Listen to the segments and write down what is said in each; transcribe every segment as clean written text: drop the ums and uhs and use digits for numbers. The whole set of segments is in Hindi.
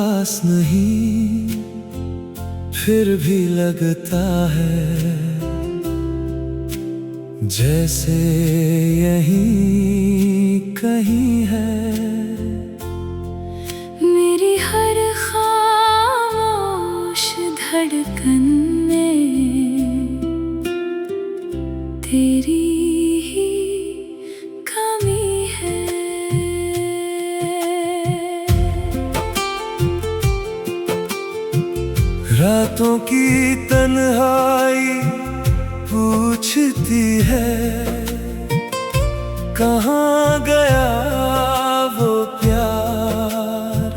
पास नहीं फिर भी लगता है जैसे यहीं कहीं है। मेरी हर खामोश धड़कन में तेरी ही कमी है। रातों की तन्हाई पूछती है कहाँ गया वो प्यार,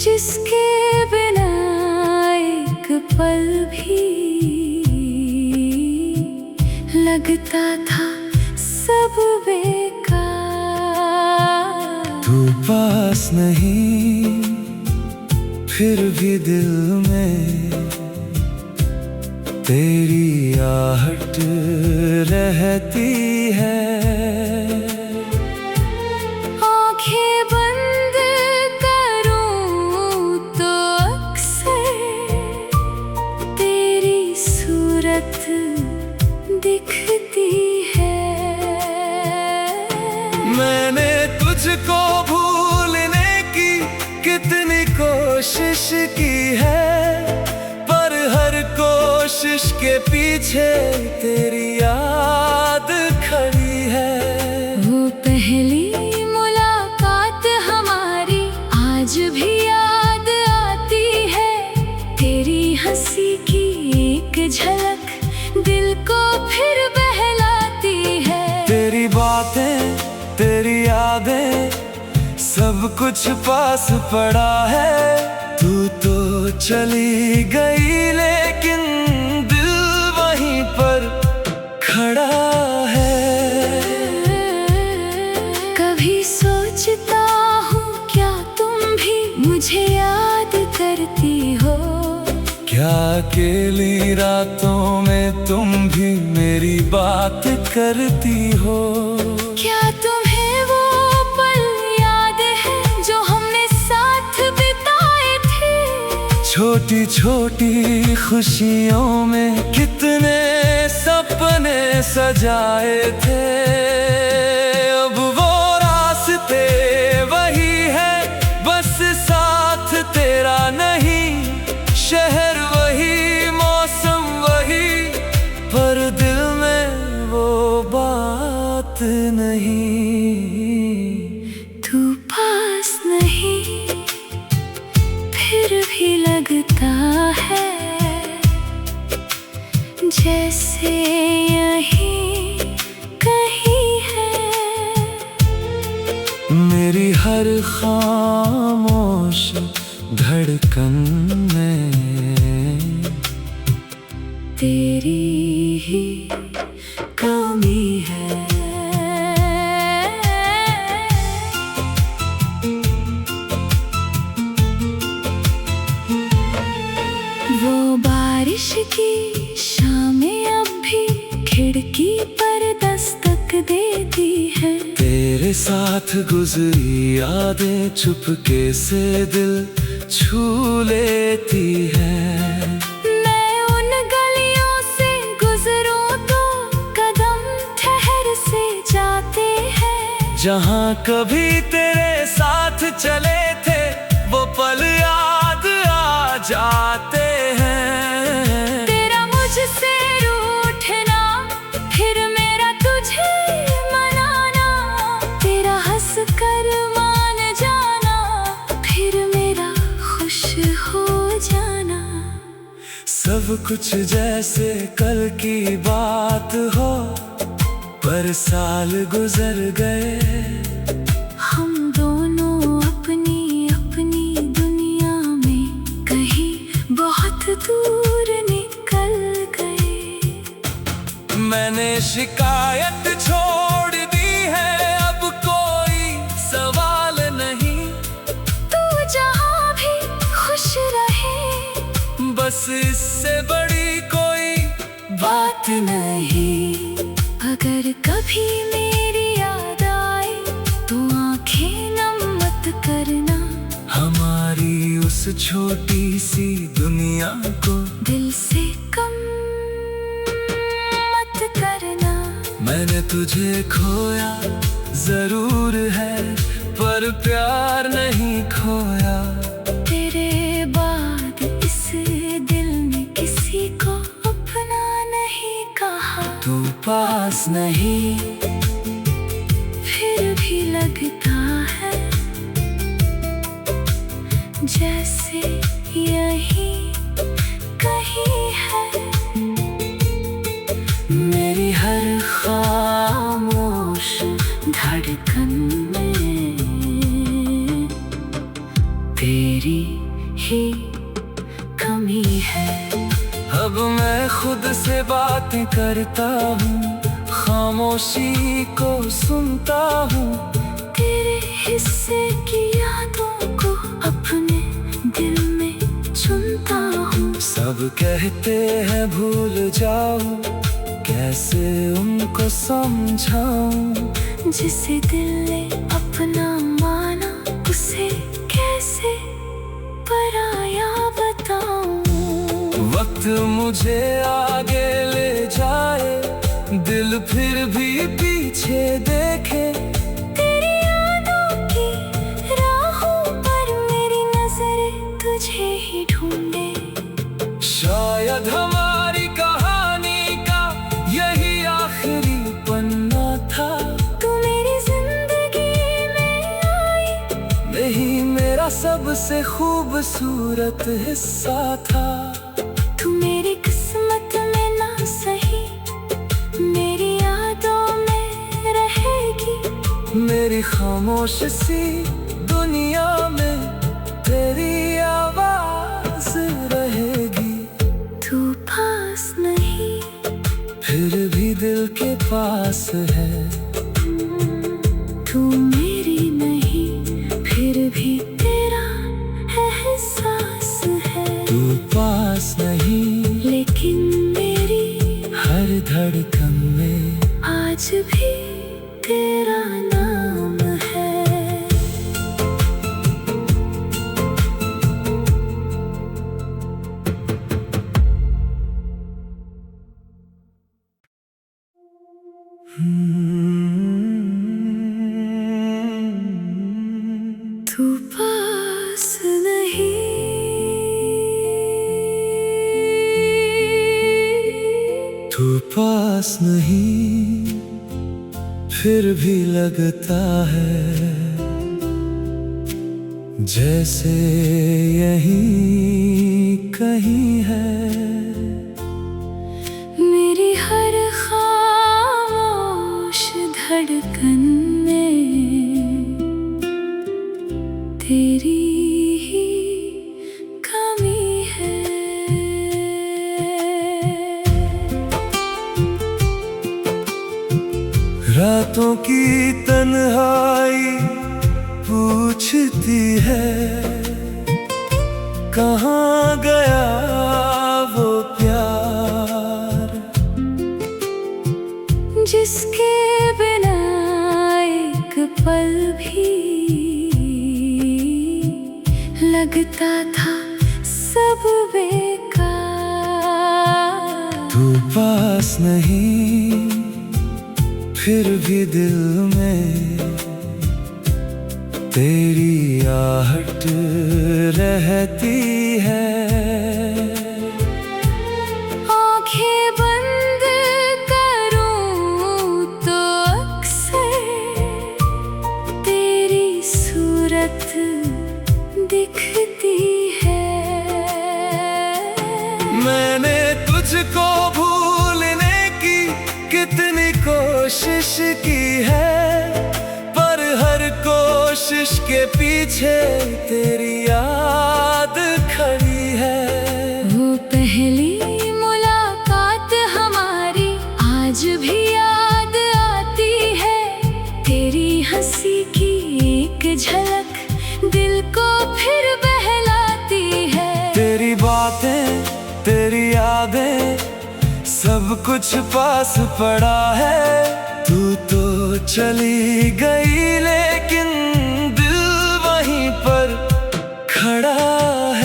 जिसके बिना एक पल भी लगता था सब बेकार। तू पास नहीं फिर भी दिल में तेरी आहट रहती है। आंखें बंद करूं तो अक्सर तेरी सूरत दिखती है। मैंने तुझको भूलने की कितनी कोशिश की है, पर हर कोशिश के पीछे तेरी याद खड़ी है। वो पहली मुलाकात हमारी आज भी याद आती है। तेरी हंसी की एक झलक दिल को फिर बहलाती है। तेरी बातें तेरी यादें सब कुछ पास पड़ा है। तू तो चली गई लेकिन दिल वहीं पर खड़ा है। कभी सोचता हूँ क्या तुम भी मुझे याद करती हो। क्या अकेली रातों में तुम भी मेरी बात करती हो। क्या तुम्हें वो पल याद है जो हमने साथ बिताए थे। छोटी छोटी खुशियों में कितने सपने सजाए थे। अब वो रास्ते वही है, बस साथ तेरा नहीं। शहर वही, मौसम वही, पर दिल में वो बात नहीं। तू पास नहीं फिर भी लगता है जैसे यहीं कहीं है। मेरी हर खामोश धड़कन में तेरी ही कमी है। वो बारिश की शामें अब भी खिड़की पर दस्तक देती है। तेरे साथ गुजरी यादें चुपके से दिल छू लेती है। मैं उन गलियों से गुजरूं तो कदम ठहर से जाते हैं। जहाँ कभी तेरे साथ चले थे वो पल याद आ जाते हैं। तेरा मुझसे रूठना फिर मेरा तुझे मनाना। तेरा हंस कर मान जाना फिर मेरा खुश हो जाना। सब कुछ जैसे कल की बात हो, पर साल गुजर गए। हम दोनों अपनी अपनी दुनिया में कहीं बहुत दूर निकल गए। मैंने शिकायत छोड़ दी है, अब कोई सवाल नहीं। तू जहाँ भी खुश रहे बस इससे बड़ी कोई बात नहीं। अगर कभी मेरी याद आए तो आंखें नम मत करना। छोटी सी दुनिया को दिल से कम मत करना। मैंने तुझे खोया जरूर है, पर प्यार नहीं खोया। तेरे बाद इस दिल ने किसी को अपना नहीं कहा। तू पास नहीं फिर भी लगता है जैसे यही कहीं है। मेरी हर खामोश धड़कन में तेरी ही कमी है। अब मैं खुद से बातें करता हूँ, खामोशी को सुनता हूँ। तेरे हिस्से की यादों को अपने दिल में चुनता हूँ। सब कहते हैं भूल जाओ, कैसे उनको समझाऊं। जिसे दिल ने अपना माना उसे कैसे पराया बताऊं। वक्त मुझे आगे ले जाए, दिल फिर भी पीछे देखे। तेरी यादों की राहों पर मेरी नजरें तुझे ही ढूंढे। शायद हमारी कहानी का यही आखिरी पन्ना था। तू मेरी जिंदगी में आई, नहीं मेरा सबसे खूबसूरत हिस्सा था। तू मेरी किस्मत में ना सही मेरी यादों में रहेगी। मेरी खामोश सी दुनिया में तेरी आवाज रहेगी। तू पास नहीं फिर भी दिल के पास है। तू मेरी नहीं फिर भी तेरा एहसास है। तू पास नहीं लेकिन मेरी हर धड़कन में आज भी तेरा नाम है। तू पास नहीं तू पास नहीं फिर भी लगता है जैसे यही कहीं है। मेरी हर खामोश धड़कन में तेरी ही कमी है। रातों की तन्हाई पूछती है, कहाँ गया वो प्यार जिसके बिना एक पल भी लगता था सब बेकार। तू पास नहीं फिर भी दिल में तेरी आहट रहती है। आँखें बंद करूं तो अक्सर तेरी सूरत दिखती है। मैंने तुझको भूलने की कितनी कोशिश की है, पर हर कोशिश के पीछे तेरी याद खड़ी है। वो पहली मुलाकात हमारी आज भी याद आती है। तेरी हंसी की एक झलक दिल को फिर बहलाती है। तेरी बातें तेरी यादें सब कुछ पास पड़ा है। तू तो चली गई लेकिन दिल वहीं पर खड़ा है।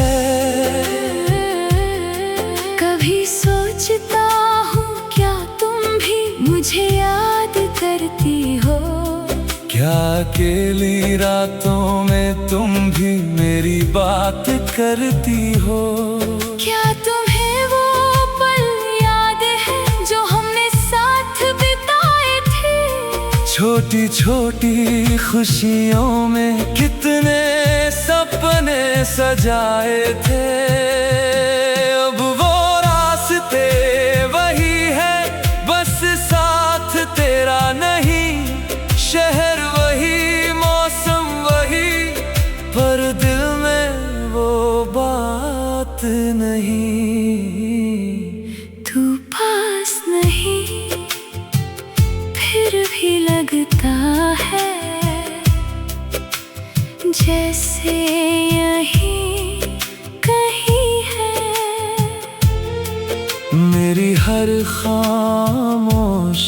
अकेली रातों में तुम भी मेरी बात करती हो। क्या तुम्हें वो पल याद है जो हमने साथ बिताए थे? छोटी छोटी खुशियों में कितने सपने सजाए थे। अब वो रास्ते वही है, बस साथ तेरा नहीं। शहर वही, मौसम वही, पर दिल में वो बात नहीं। तू पास नहीं, फिर भी लगता है जैसे यहीं कहीं है। मेरी हर खामोश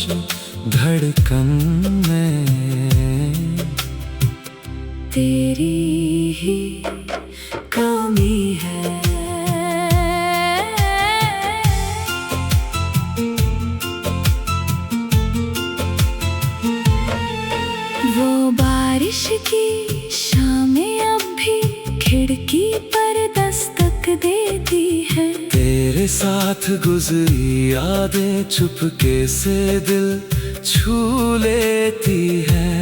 धड़कन में तेरी ही कमी है। वो बारिश की शामें अब भी खिड़की पर दस्तक देती है। तेरे साथ गुजरी यादें चुपके से दिल छू लेती है।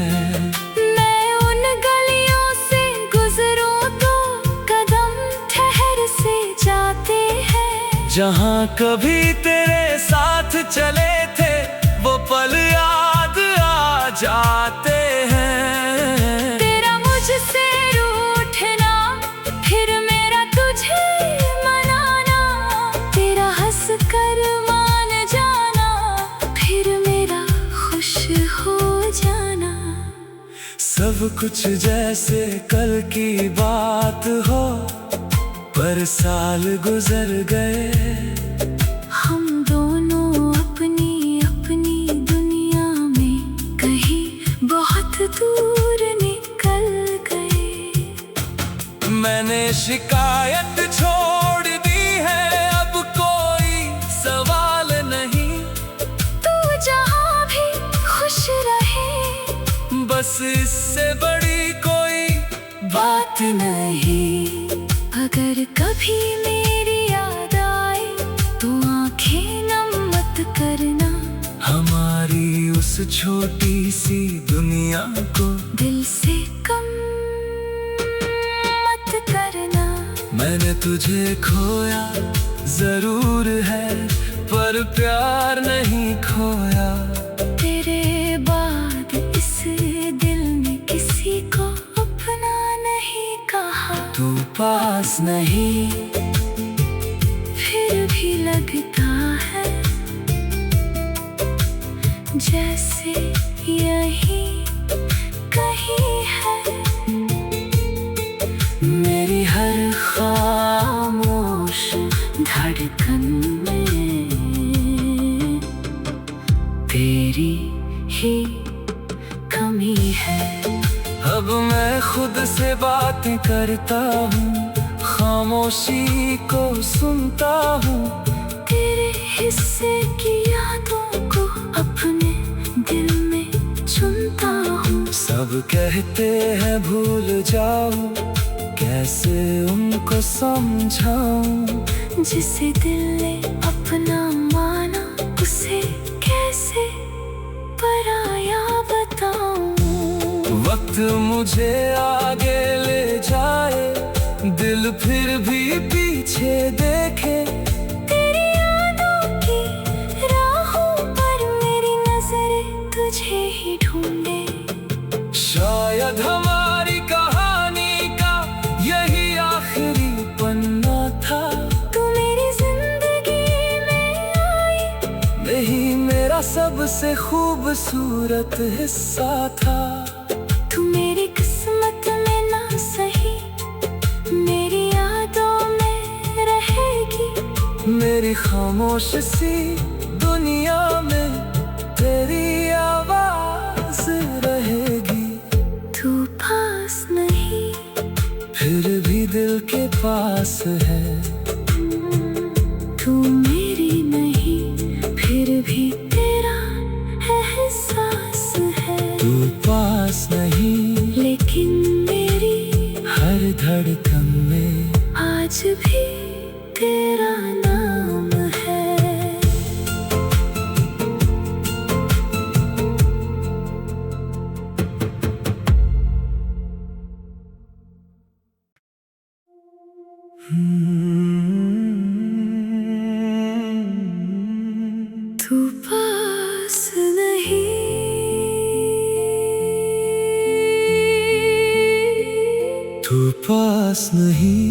मैं उन गलियों से गुजरूं तो कदम ठहर से जाते हैं। जहाँ कभी तेरे साथ चले थे वो पल याद आ जाते हैं। तेरा मुझसे रूठना, फिर मेरा तुझे मनाना। तेरा हंस कर मान जाना, फिर मेरा खुश हो जाना। सब कुछ जैसे कल की बात हो, पर साल गुजर गए। हम दोनों अपनी अपनी दुनिया में कहीं बहुत दूर निकल गए। मैंने शिकायत छोड़ दी है, अब कोई सवाल नहीं। तू जहाँ भी खुश रहे, बस इससे बड़ी कोई बात नहीं। अगर कभी मेरी याद आए तो आंखें नम मत करना। हमारी उस छोटी सी दुनिया को दिल से कम मत करना। मैंने तुझे खोया जरूर है, पर प्यार नहीं खोया। तेरे बाद इस दिल ने किसी को अपना नहीं कहा। तू पास नहीं, फिर भी लगता है जैसे यहीं कहीं है। मेरी हर खामोश धड़कन में तेरी ही कमी है। अब मैं खुद से बातें करता हूँ, खामोशी को सुनता हूँ। तेरे हिस्से की यादों को अपने दिल में चुनता हूँ। सब कहते हैं भूल जाऊं, कैसे उनको समझाऊं। जिसे दिल ने अपना माना, उसे कैसे पराया बताऊं। वक्त मुझे आगे ले जाए, दिल फिर भी पीछे देखे। तेरी यादों की राहों पर मेरी नजरें तुझे ही ढूंढे। शायद हमारी कहानी का यही आखिरी पन्ना था। तू मेरी जिंदगी में आई, नहीं मेरा सबसे खूबसूरत हिस्सा था। तू मेरी किस्मत में ना सही, मेरी यादों में रहेगी। मेरी खामोश सी दुनिया में तेरी आवाज रहेगी। तू पास नहीं, फिर भी दिल के पास है। तू मेरी नहीं, फिर भी तेरा एहसास है। तू पास नहीं, धड़कन में आज भी तेरा नाम है। तू पास नहीं, तू पास नहीं,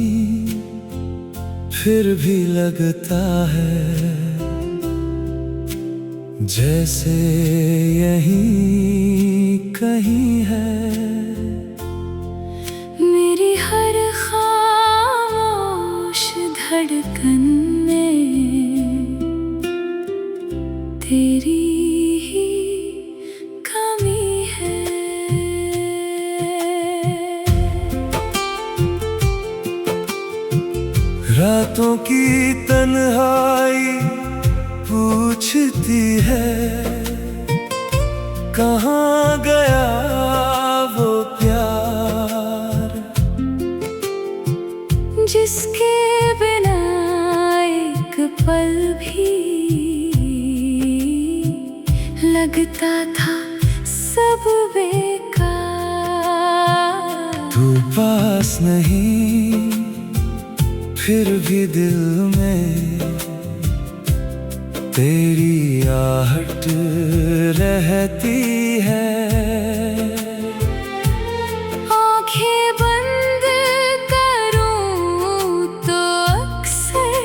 फिर भी लगता है जैसे यहीं कहीं है। मेरी हर खामोश धड़कन में तेरी ही कमी है। रातों की तन्हाई पूछती है, कहाँ गया वो प्यार जिसके बिना एक पल भी लगता था सब बेकार। तू पास नहीं, फिर भी दिल में तेरी आहट रहती है। आंखें बंद करूं तो अक्सर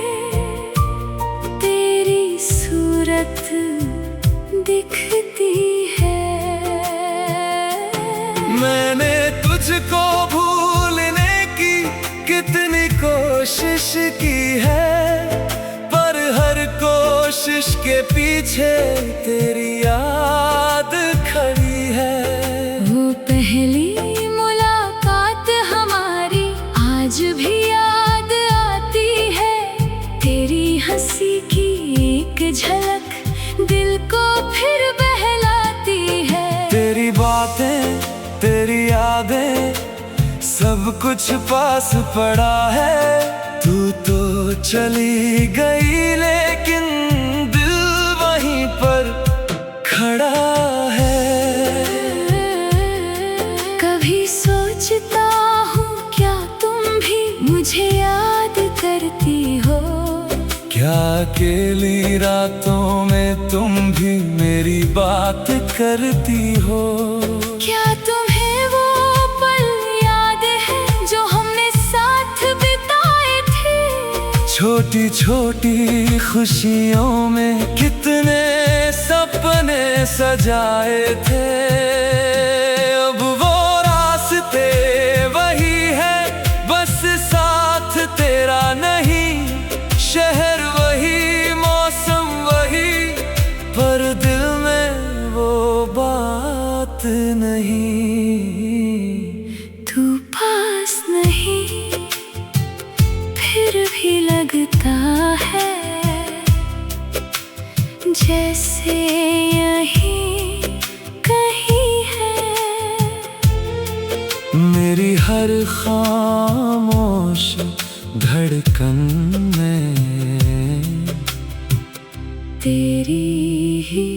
तेरी सूरत दिखती है। मैंने तुझको भूलने की कितनी कोशिश की है, पर हर कोशिश के पीछे तेरी याद खड़ी है। वो पहली मुलाकात हमारी आज भी याद आती है। तेरी हंसी की एक झलक दिल को फिर बहलाती है। तेरी बातें, तेरी यादें, सब कुछ पास पड़ा है। तू तो चली गई लेकिन दिल वहीं पर खड़ा है। कभी सोचता हूँ क्या तुम भी मुझे याद करती हो। क्या अकेली रातों में तुम भी मेरी बात करती हो। क्या तुम्हें वो पल याद है जो हमने साथ बिताए थे। छोटी छोटी खुशियों में कितने सपने सजाए थे। अब वो रास्ते वही है, बस साथ तेरा नहीं। शहर वही, मौसम वही, पर दिल में वो बात नहीं। तू पास नहीं, फिर भी लगता है जैसे यहीं कहीं है। मेरी हर खामोश धड़कन में तेरी ही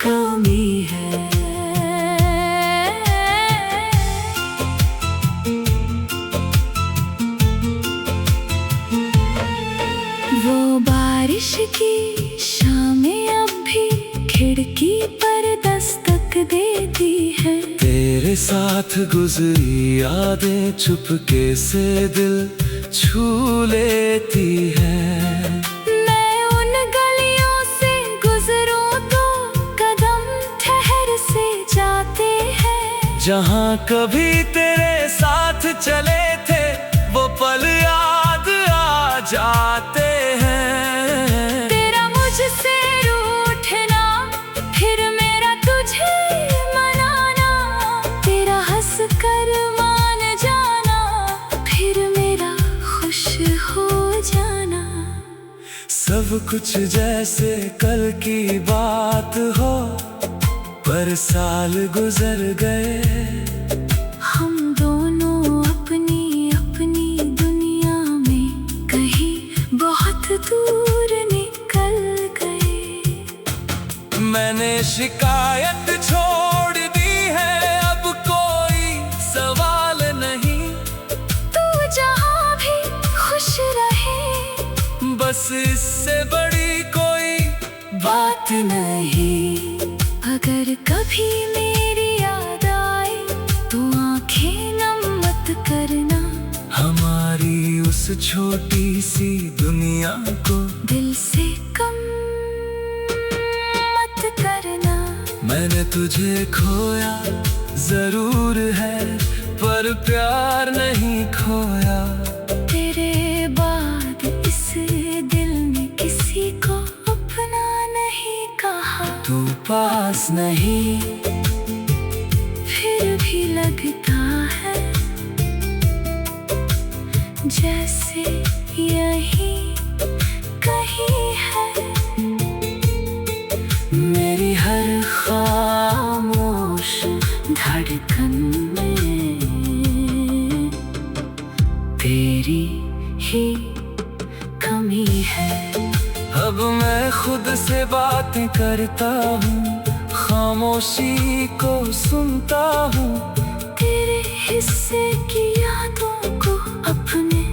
कमी है। वो बारिश की शामें अब भी खिड़की पर दस्तक देती है। तेरे साथ गुजरी यादें चुपके से दिल छू लेती है। मैं उन गलियों से गुजरूं तो कदम ठहर से जाते हैं। जहाँ कभी तेरे साथ चले थे वो पल याद आ जाते हैं। तेरा मुझसे रूठना, फिर मेरा तुझे मनाना। तेरा हंस कर मान जाना, फिर मेरा खुश हो जाना। सब कुछ जैसे कल की बात हो, पर साल गुजर गए। हम दोनों अपनी शिकायत छोड़ दी है, अब कोई सवाल नहीं। तू जहाँ भी खुश रहे, बस इससे बड़ी कोई बात नहीं। अगर कभी मेरी याद आए तो आंखें नम मत करना। हमारी उस छोटी सी दुनिया को दिल से कम मत करना। मैंने तुझे खोया जरूर है, पर प्यार नहीं खोया। तेरे बाद इस दिल में किसी को अपना नहीं कहा। तू पास नहीं, फिर भी लगता है जैसे यही कहीं है। मेरी हर खामोश धड़कन में तेरी ही कमी है। अब मैं खुद से बातें करता हूँ, खामोशी को सुनता हूँ। तेरे हिस्से की यादों को अपने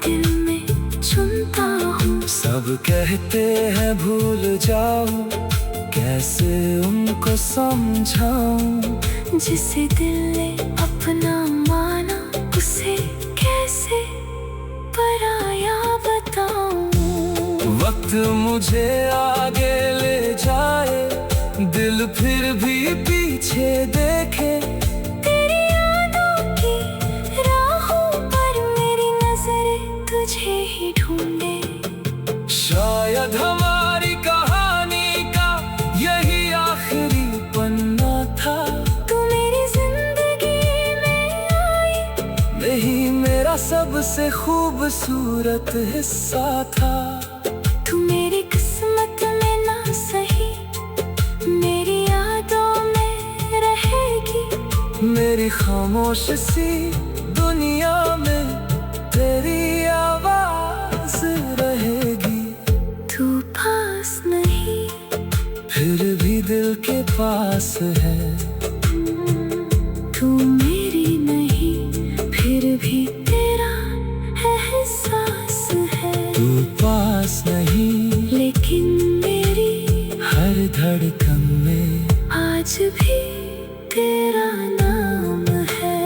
दिल में चुनता हूँ। सब कहते हैं भूल जाओ, कैसे उनको समझाऊं। जिसे दिल ने अपना माना, उसे कैसे पराया बताऊं। वक्त मुझे आगे ले जाए, दिल फिर भी पीछे देखे। तेरी यादों की राहों पर मेरी नजरें तुझे ही ढूंढे। शायद हमारी कहानी का यही आखिरी पन्ना था। तू मेरी जिंदगी में आई, नहीं मेरा सबसे खूबसूरत हिस्सा था। तू मेरी किस्मत में ना सही, मेरी यादों में रहेगी। मेरी खामोश सी दुनिया में तेरी आवाज रहेगी। तू पास नहीं, फिर भी दिल के पास है। तू मेरी नहीं, फिर भी तेरा एहसास है। तू पास नहीं, लेकिन मेरी हर धड़कन में आज भी तेरा नाम है।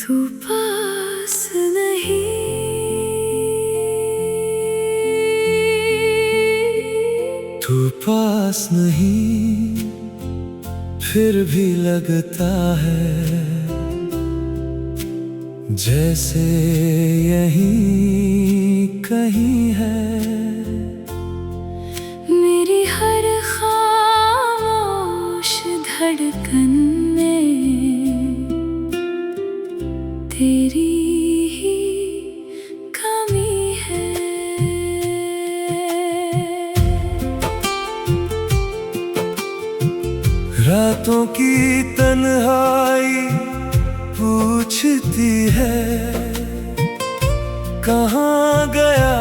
तू पास नहीं, तू पास नहीं, फिर भी लगता है जैसे यहीं कहीं है। मेरी हर खामोश धड़कन में तेरी ही कमी है। रातों की तन्हाई पूछती है, कहाँ गया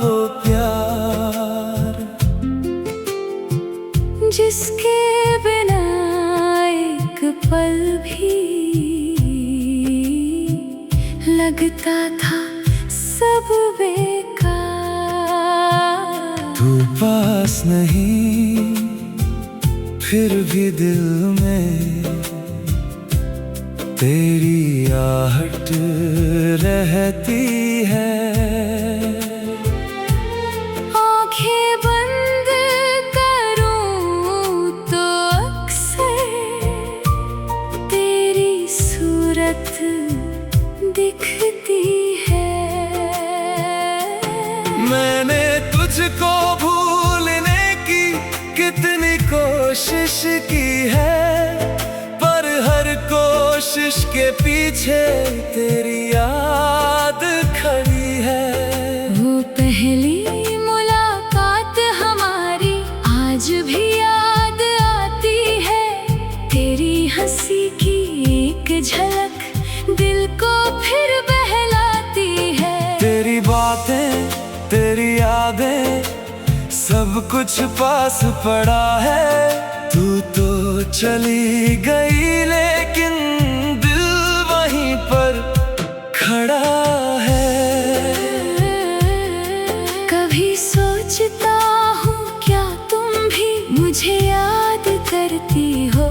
वो प्यार। जिसके बिना एक पल भी लगता था सब बेकार। तू पास नहीं, फिर भी दिल में तेरी आहट रहती है। आँखें बंद करूं तो अक्सर तेरी सूरत दिखती है। मैंने तुझको भूलने की कितनी कोशिश की है, पर हर कोशिश के पीछे तेरी याद खड़ी है। वो पहली मुलाकात हमारी आज भी सब कुछ पास पड़ा है। तू तो चली गई लेकिन दिल वहीं पर खड़ा है। कभी सोचता हूँ क्या तुम भी मुझे याद करती हो।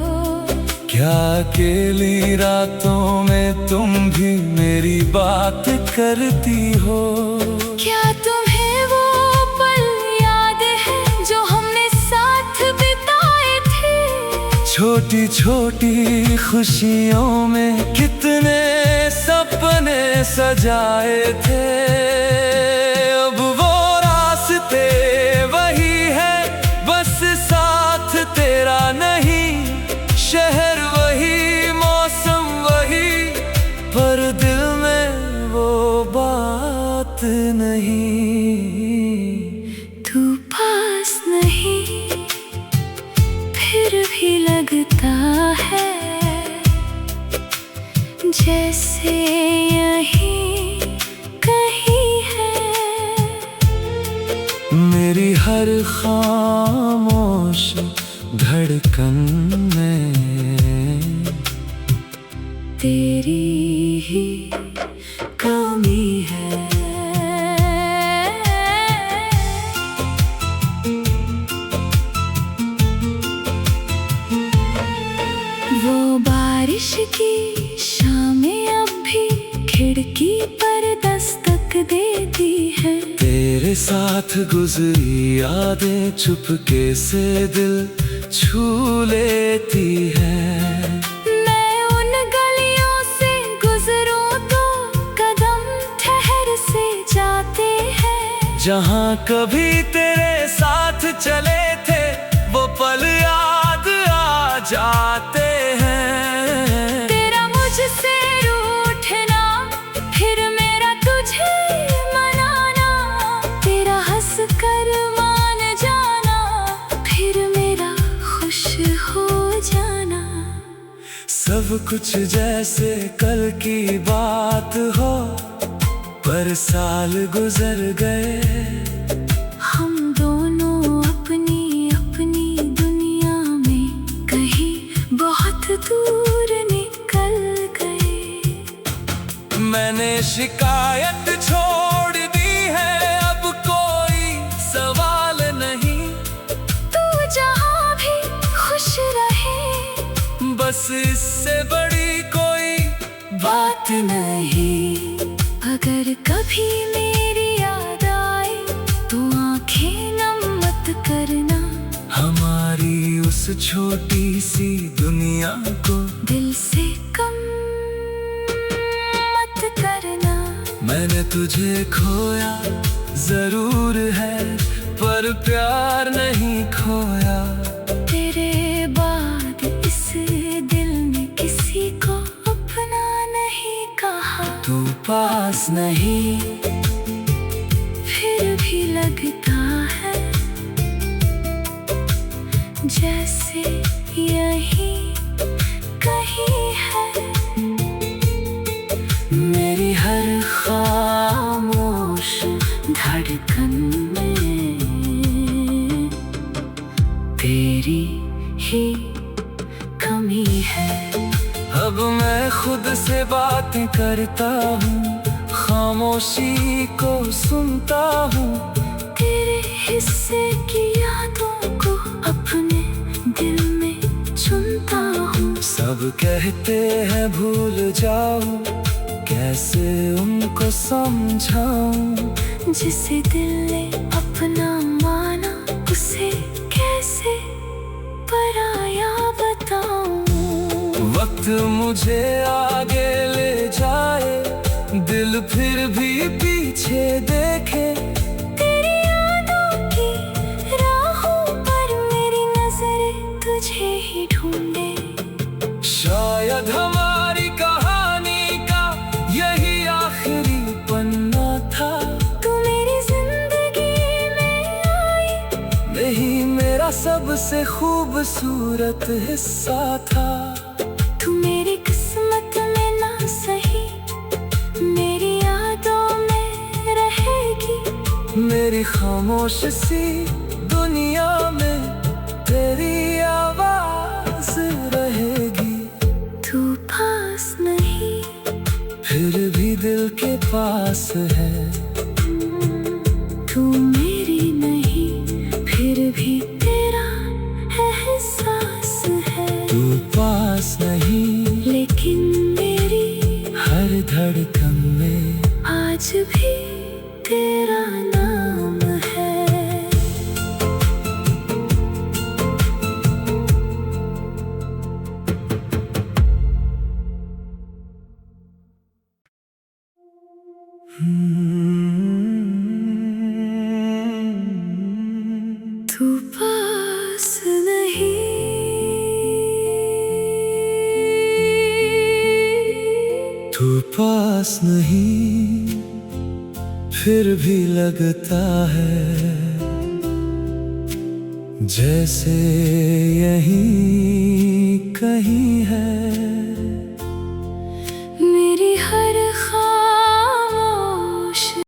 क्या अकेली रातों में तुम भी मेरी बात करती हो। क्या तुम्हें वो पल याद है जो हमने साथ बिताए थे। छोटी छोटी खुशियों में कितने सपने सजाए थे। अब वो रास्ते वही है, बस साथ तेरा नहीं। शहर वही, मौसम वही, पर दिल में वो बात नहीं। तू पास नहीं फिर भी लगता है जैसे यहीं कहीं है। मेरी हर खामोश धड़कन में तेरी ही कमी है। वो बारिश की शामें अब भी खिड़की पर दस्तक देती है। तेरे साथ गुजरी यादें चुपके से दिल छू लेती है। मैं उन गलियों से गुजरूं तो कदम ठहर से जाते हैं। जहाँ कभी तेरे साथ चले थे वो पल याद आ जाते हैं। तेरा मुझसे रूठना फिर मेरा तुझे मनाना। तेरा हंस कर मान जाना फिर मेरा खुश हो जाना। सब कुछ जैसे कल की बात हो, पर साल गुजर गए। हम दोनों अपनी अपनी दुनिया में कहीं बहुत दूर निकल गए। मैंने शिकायत छोड़ दी है, अब कोई सवाल नहीं। तू जहाँ भी खुश रहे, बस इससे बड़ी कोई बात नहीं। अगर कभी मेरी याद आए तो आंखें नम मत करना। हमारी उस छोटी सी दुनिया को दिल से कम मत करना। मैंने तुझे खोया जरूर है, पर प्यार नहीं खोया। तेरे बाद इस दिल ने किसी को अपना नहीं कहा। तू पास नहीं फिर भी लगता है जैसे यहीं कहीं है। मेरी हर खामोश धड़कन में तेरी ही कमी है। अब मैं खुद से बातें करता हूँ, खामोशी को सुनता हूँ। तेरे हिस्से की यादों को अपने दिल में चुनता हूँ। सब कहते हैं भूल जाओ, कैसे उनको समझाऊं। जिसे दिल ने अपना माना उसे कैसे पराया बताऊं। वक्त मुझे आगे ले जाए, दिल फिर भी पीछे देखे। तेरी यादों की राहों पर मेरी नजरें तुझे ही ढूंढे। शायद हमारी कहानी का यही आखिरी पन्ना था। तू मेरी जिंदगी में आई, नहीं मेरा सबसे खूबसूरत हिस्सा था। तू मेरी किस्मत में ना सही मेरी यादों में रहेगी। मेरी खामोश सी दुनिया दुनिया में तेरी आवाज रहेगी। तू पास नहीं फिर भी दिल के पास है। तू मेरी नहीं फिर भी तेरा एहसास है। तू पास नहीं लेकिन मेरी हर धड़कन में आज भी तेरा नाम है। तू पास नहीं तू पास नहीं फिर भी लगता है जैसे यहीं कहीं है।